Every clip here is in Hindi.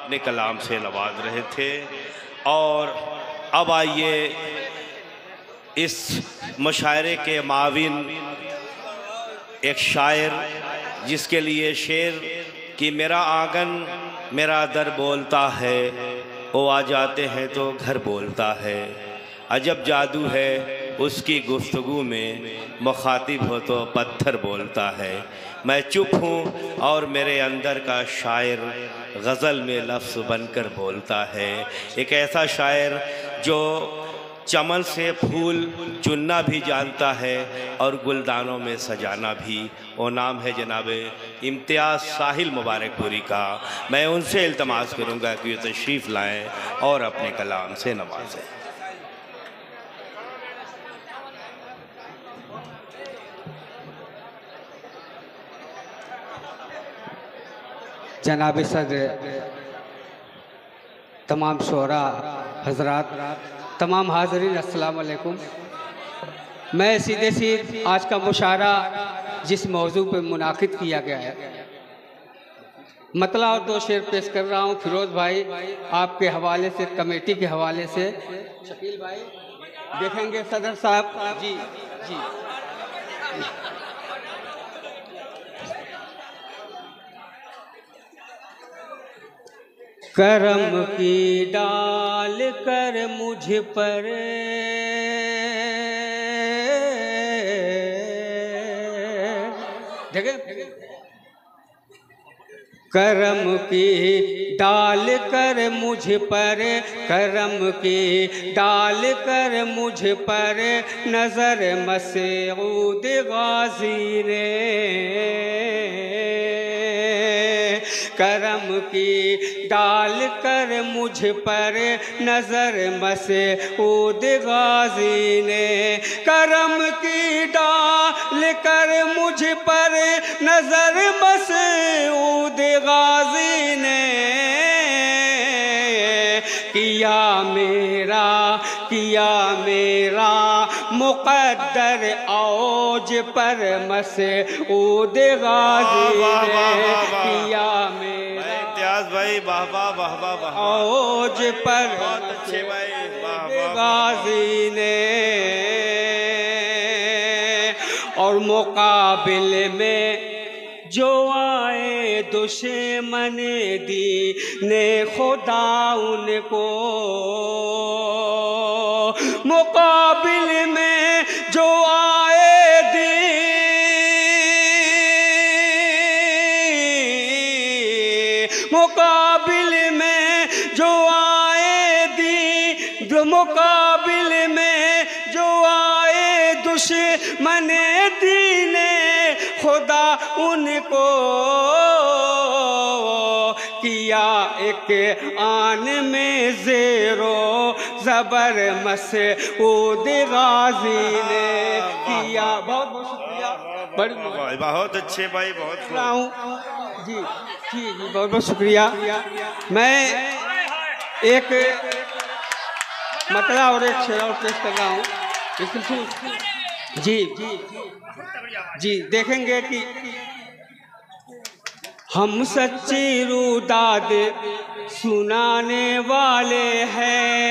अपने कलाम से नवाज रहे थे। और अब आइए इस मुशायरे के माविन एक शायर, जिसके लिए शेर कि मेरा आंगन मेरा दर बोलता है, वो आ जाते हैं तो घर बोलता है। अजब जादू है उसकी गुफ्तगू में, मुखातिब हो तो पत्थर बोलता है। मैं चुप हूँ और मेरे अंदर का शायर गज़ल में लफ्ज़ बनकर बोलता है। एक ऐसा शायर जो चमन से फूल चुनना भी जानता है और गुलदानों में सजाना भी। वो नाम है जनाब इम्तियाज़ साहिल मुबारकपुरी का। मैं उनसे इल्तमास करूँगा कि वो तशरीफ़ लाएँ और अपने कलाम से नवाजें। जनाब सदर, तमाम शोरा हजरात, तमाम हाज़रीन, अस्सलाम वालेकुम। मैं सीधे आज का मुशायरा जिस मौजू पे मुनाकिद किया गया है, मतला और दो शेर पेश कर रहा हूँ। फिरोज़ भाई आपके हवाले से, कमेटी के हवाले से, शकील भाई देखेंगे, सदर साहब जी जी। करम की डाल कर मुझ पर देखें, करम की डाल कर मुझ पर, करम की डाल कर मुझ पर नजर मसऊद गाजी ने, करम की डाल कर मुझ पर नजर मसऊद गाजी ने, करम की डाल कर मुझ पर नजर मसऊद गाजी ने, किया मेरा मुक़द्दर औज पर मसऊद गाजी ने, किया मेरा इम्तियाज़ भाई वाह वाह वाह वाह वाह, औज पर बहुत अच्छे भाई, वाह वाह गाजी ने। और मुकाबिल में जो आए दुश्मन दीने खुदा उनको, मुकाबिल में जो आए मुकाबिल में जो आए मुकाबिल में जो आए दुश्मन दीने खुदा उनको, किया एक आन में ज़ेरो ज़बर मसऊद गाजी ने, किया। बहुत बहुत शुक्रिया, बड़ी बहुत अच्छे भाई, बहुत जी जी जी, बहुत बहुत शुक्रिया। मैं एक मतला और एक शेर और पेश कर रहा हूँ, जी जी जी। देखेंगे कि हम सच्ची रुदाद सुनाने वाले हैं,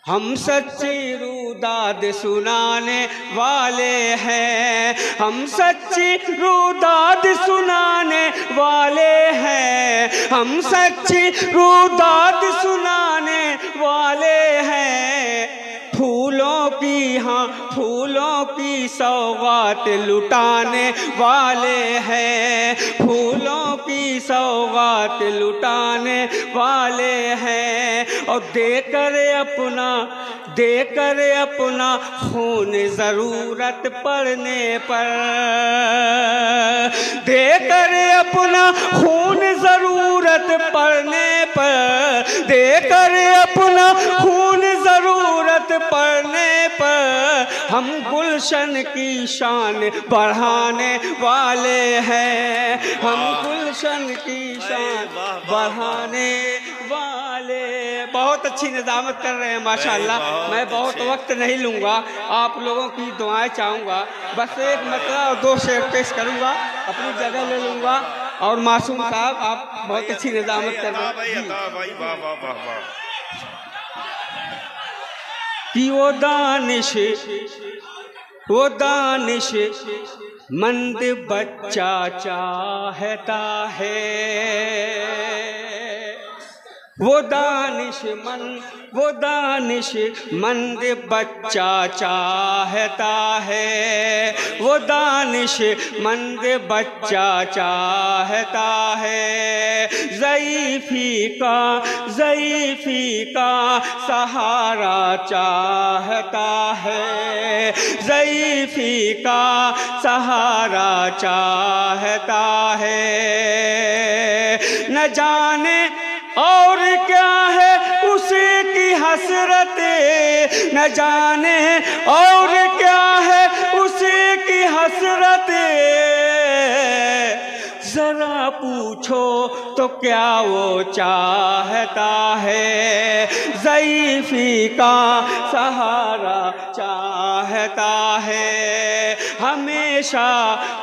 हम सच्ची रुदाद सुनाने वाले हैं, हम सच्ची रुदाद सुनाने वाले हैं, हम सच्ची रुदाद सुनाने वाले हैं। फूलों की, हाँ फूलों की सौगात लुटाने वाले हैं, फूलों की सौगात लुटाने वाले हैं। और देकर अपना खून ज़रूरत पड़ने पर, देकर अपना खून ज़रूरत पड़ने पर, देकर अपना खून ज़रूरत पड़ने पर हम गुलशन की शान बढ़ाने वाले हैं, हम गुलशन की शान बढ़ाने वाले। बहुत अच्छी निज़ामत कर रहे हैं माशाअल्लाह। मैं बहुत वक्त नहीं लूँगा, आप लोगों की दुआएं चाहूँगा। बस एक मतलब और दो शेर पेश करूँगा, अपनी जगह ले लूँगा। और मासूम साहब आप बहुत अच्छी निजामत कर रहे हैं कि वो दानिश मंद बच्चा चाहता है, वो दानिशमंद बच्चा चाहता है, वो दानिशमंद बच्चा चाहता है। ज़ईफ़ी का सहारा चाहता है, ज़ईफ़ी का सहारा चाहता है। न जाने और क्या है उसकी हसरत, न जाने और क्या है उसकी हसरत, जरा पूछो तो क्या वो चाहता है। ज़ईफ़ी का सहारा चाहता है, हमेशा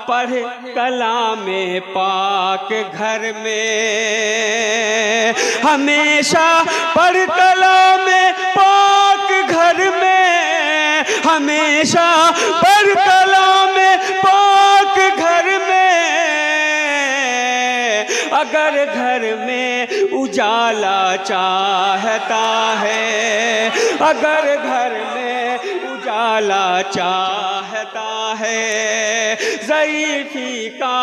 पढ़े कलामे पाक घर में, हमेशा पढ़ कलामे पाक घर में, हमेशा पढ़ कलामे पाक घर में। अगर घर में उजाला चाहता है, अगर घर में उजाला चाहता है, ज़ईफ़ी का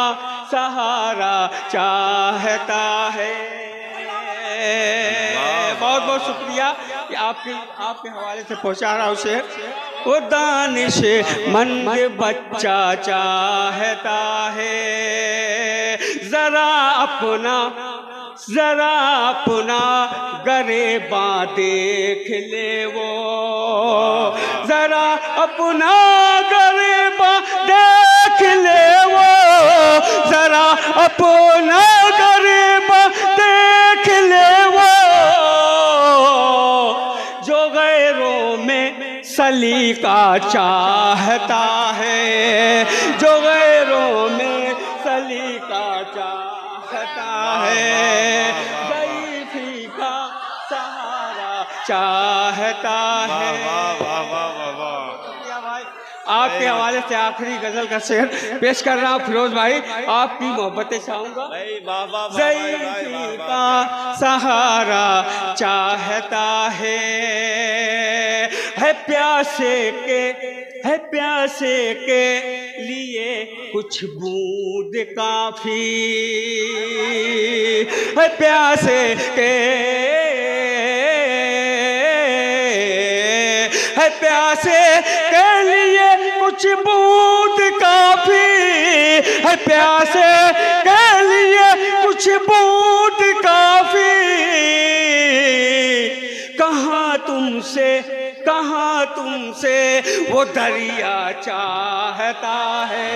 सहारा चाहता है। बहुत बहुत शुक्रिया कि आपके हवाले से पहुंचा रहा हूँ शेर। वो दानिशमंद बच्चा चाहता है, जरा अपना गरेबा देख ले वो, जरा अपना गरेबा देख ले वो, जरा अपना गरेबा देख ले वो, जो गैरों में सलीका चाहता है, जो गैरों में सलीका चाहता है। ज़ईफ़ी का सहारा चाहता है। आपके हवाले से आखिरी गजल का शेर पेश कर रहा हूँ फिरोज भाई, आपकी मोहब्बतें चाहूँगा। ज़ईफ़ी का सहारा चाहता है प्यासे के लिए कुछ बूंद काफी है, प्यासे के है, प्यासे के लिए कुछ बूंद काफी है, प्यासे के लिए कुछ बूंद काफी। कहाँ तुमसे वो दरिया चाहता है,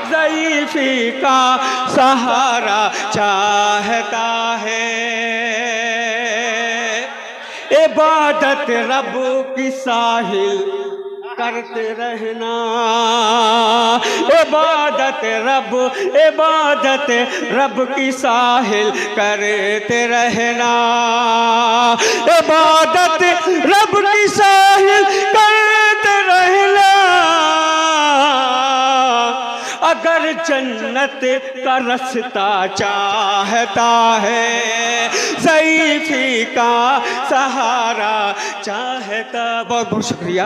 ज़ईफ़ी का सहारा चाहता है। इबादत रब की साहिल करते रहना, इबादत रब की साहिल करते रहना, इबादत रब की साहिल करते रहना। अगर जन्नत का रास्ता चाहता है, ज़ईफ़ी का सहारा चाहता। बहुत बहुत शुक्रिया।